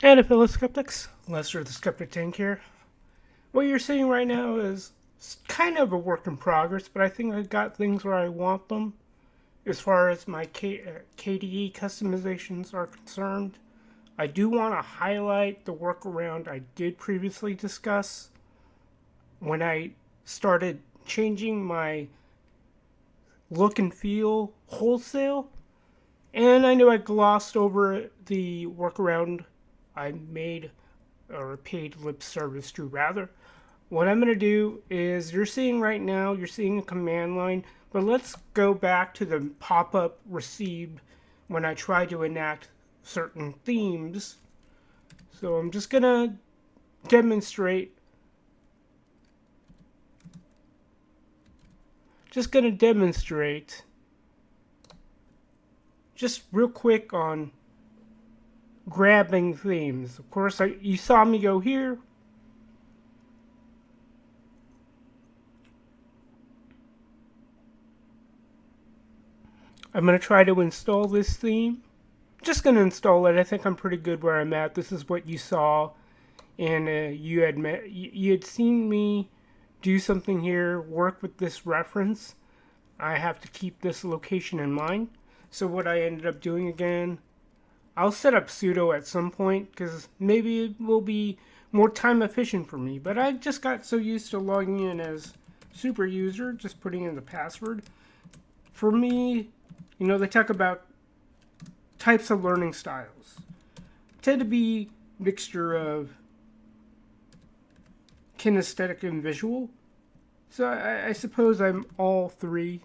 And fellow skeptics, Lester the Skeptic Tank here. What you're seeing right now is kind of a work in progress, but I think I got things where I want them as far as my KDE customizations are concerned. I do want to highlight the workaround I did previously discuss when I started changing my look and feel wholesale. And I know I glossed over the workaround I made, or paid lip service to rather. What I'm going to do is, you're seeing right now, you're seeing a command line, but let's go back to the pop-up received when I try to enact certain themes. So I'm just going to demonstrate just real quick on grabbing themes. Of course, you saw me go here. I'm going to try to install this theme. Just going to install it. I think I'm pretty good where I'm at. This is what you saw, and you had seen me do something here, work with this reference. I have to keep this location in mind. So what I ended up doing again, I'll set up sudo at some point because maybe it will be more time efficient for me. But I just got so used to logging in as super user, just putting in the password. For me, they talk about types of learning styles. Tend to be mixture of kinesthetic and visual. So I suppose I'm all three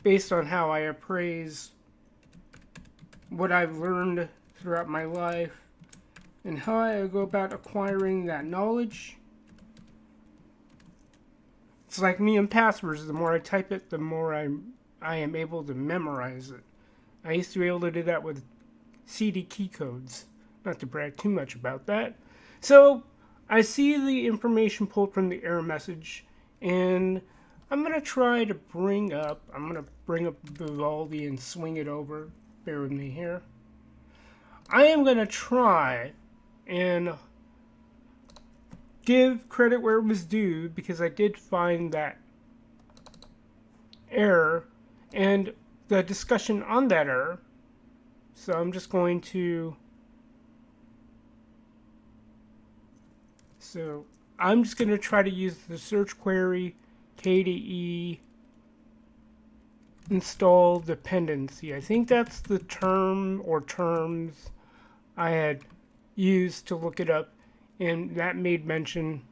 based on how I appraise what I've learned throughout my life and how I go about acquiring that knowledge. It's like me and passwords. The more I type it, the more I am able to memorize it. I used to be able to do that with CD key codes. Not to brag too much about that. So I see the information pulled from the error message, and I'm going to try to bring up Vivaldi and swing it over. Bear with me here. I am going to try and give credit where it was due because I did find that error and the discussion on that error. So I'm just going to try to use the search query KDE install dependency. I think that's the term or terms I had used to look it up, and that made mention.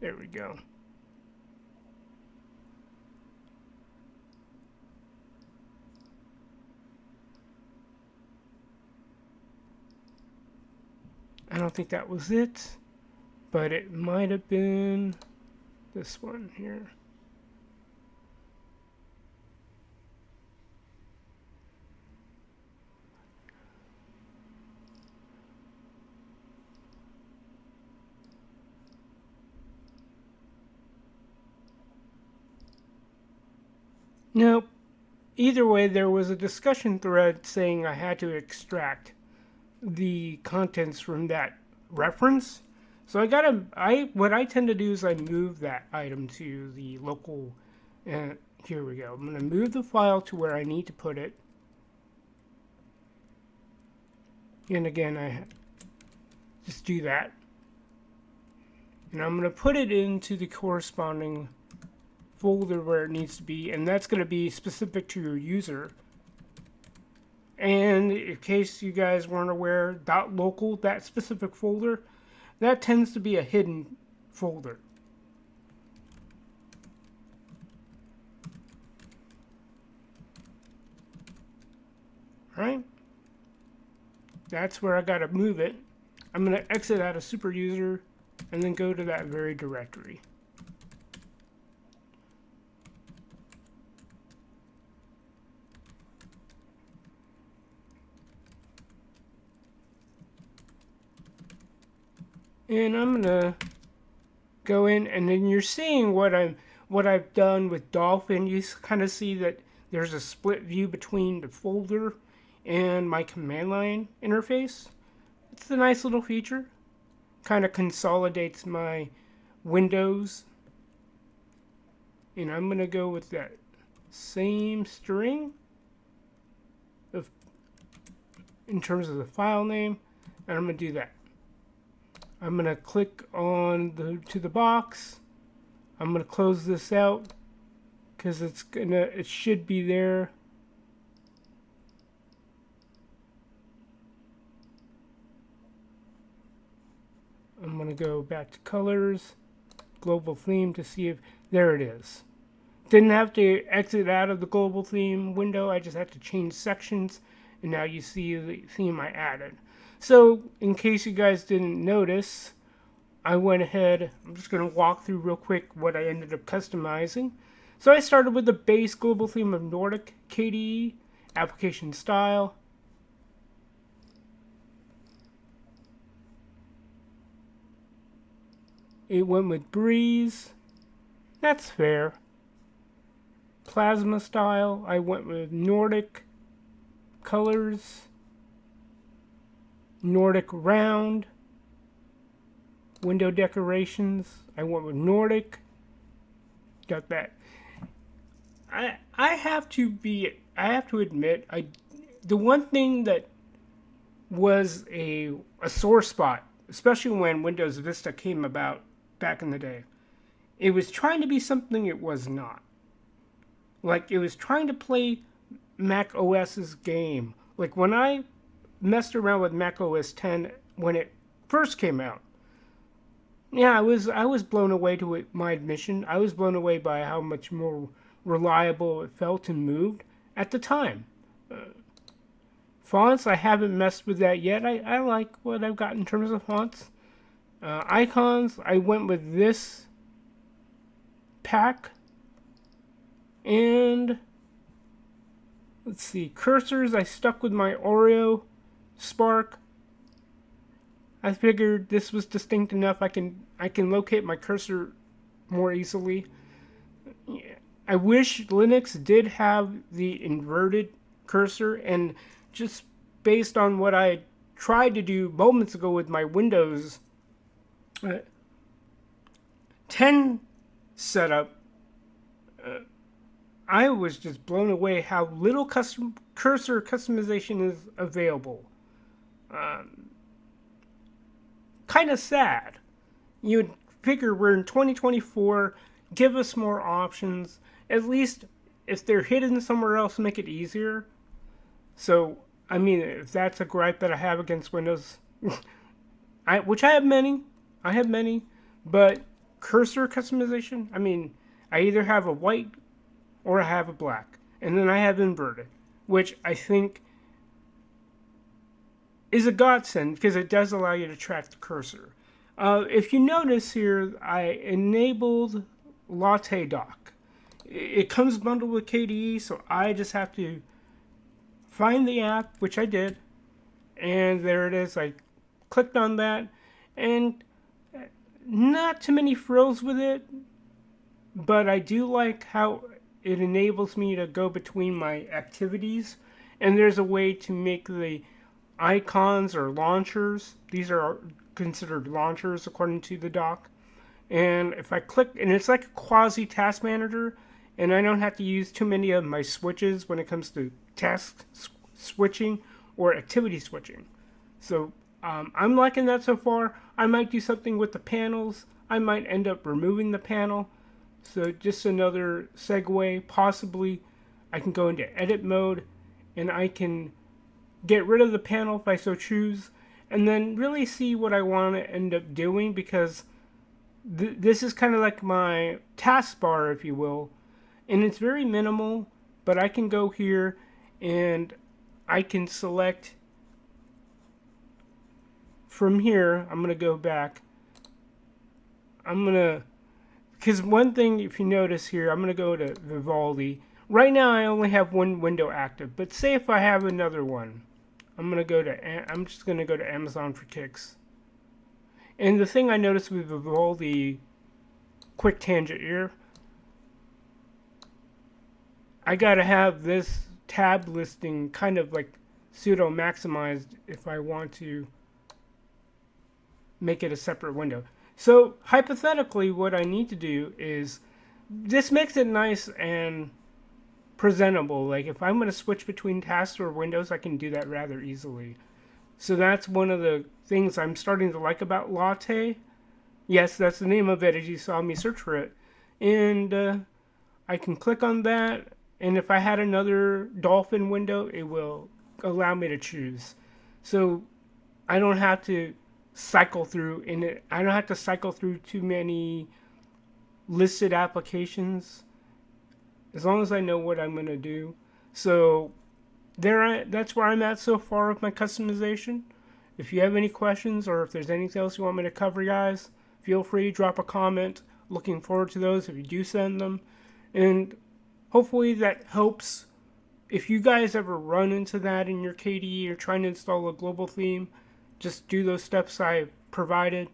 There we go. I don't think that was it, but it might have been this one here. Nope. Either way, there was a discussion thread saying I had to extract the contents from that reference. So what I tend to do is I move that item to the local, here we go. I'm going to move the file to where I need to put it. And again, I just do that. And I'm going to put it into the corresponding folder where it needs to be, and that's going to be specific to your user. And in case you guys weren't aware, .local, that specific folder, that tends to be a hidden folder. Alright? That's where I gotta move it. I'm gonna exit out of super user and then go to that very directory. And I'm gonna go in, and then you're seeing what I've done with Dolphin. You kind of see that there's a split view between the folder and my command line interface. It's a nice little feature. Kind of consolidates my windows. And I'm going to go with that same string of, in terms of the file name, and I'm going to do that. I'm going to click on to the box. I'm going to close this out because it should be there. I'm going to go back to colors, global theme to see if there it is. Didn't have to exit out of the global theme window. I just had to change sections, and now you see the theme I added. So in case you guys didn't notice, I went ahead, I'm just going to walk through real quick what I ended up customizing. So I started with the base global theme of Nordic KDE, application style. It went with Breeze. That's fair. Plasma style, I went with Nordic colors. Nordic round. Window decorations, I went with Nordic. Got that. I have to admit, the one thing that was a sore spot, especially when Windows Vista came about back in the day, it was trying to be something it was not. Like, it was trying to play Mac OS's game. Like, when I messed around with Mac OS 10 when it first came out, yeah, I was blown away to it, my admission. I was blown away by how much more reliable it felt and moved at the time. Fonts, I haven't messed with that yet. I like what I've got in terms of fonts. Icons, I went with this pack. And let's see, cursors, I stuck with my Oreo Spark. I figured this was distinct enough. I can locate my cursor more easily. Yeah. I wish Linux did have the inverted cursor, and just based on what I tried to do moments ago with my Windows 10 setup, I was just blown away how little cursor customization is available. Kind of sad. You'd figure we're in 2024, give us more options. At least if they're hidden somewhere else, make it easier. So, I mean, if that's a gripe that I have against Windows, which I have many, but cursor customization, I mean, I either have a white or I have a black, and then I have inverted, which I think is a godsend because it does allow you to track the cursor. If you notice here, I enabled Latte Dock. It comes bundled with KDE, so I just have to find the app, which I did, and there it is. I clicked on that, and not too many frills with it, but I do like how it enables me to go between my activities, and there's a way to make the icons or launchers. These are considered launchers according to the doc. And if I click, and it's like a quasi task manager, and I don't have to use too many of my switches when it comes to task switching or activity switching. So I'm liking that so far. I might do something with the panels. I might end up removing the panel. So just another segue. Possibly I can go into edit mode and I can get rid of the panel if I so choose, and then really see what I want to end up doing, because this is kind of like my taskbar, if you will, and it's very minimal, but I can go here and I can select from here. I'm going to go back. Because one thing, if you notice here, I'm going to go to Vivaldi. Right now I only have one window active, but say if I have another one, I'm just going to go to Amazon for kicks. And the thing I noticed with Vivaldi, quick tangent here, I gotta have this tab listing kind of like pseudo maximized if I want to make it a separate window. So hypothetically, what I need to do is this makes it nice and presentable. Like if I'm going to switch between tasks or windows, I can do that rather easily. So that's one of the things I'm starting to like about Latte. Yes, that's the name of it as you saw me search for it. And I can click on that, and if I had another Dolphin window, it will allow me to choose. So I don't have to cycle through in it. I don't have to cycle through too many listed applications as long as I know what I'm going to do. So that's where I'm at so far with my customization. If you have any questions or if there's anything else you want me to cover, guys, feel free to drop a comment. Looking forward to those if you do send them. And hopefully that helps. If you guys ever run into that in your KDE or trying to install a global theme, just do those steps I provided.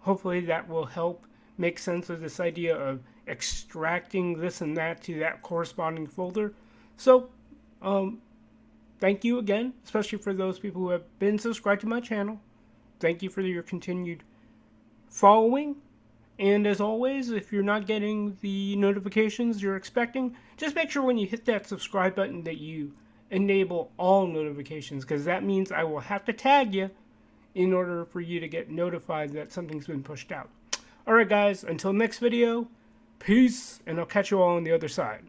Hopefully that will help make sense of this idea of extracting this and that to that corresponding folder. So, thank you again, especially for those people who have been subscribed to my channel. Thank you for your continued following. And as always, if you're not getting the notifications you're expecting, just make sure when you hit that subscribe button that you enable all notifications, because that means I will have to tag you in order for you to get notified that something's been pushed out. Alright guys, until next video, peace, and I'll catch you all on the other side.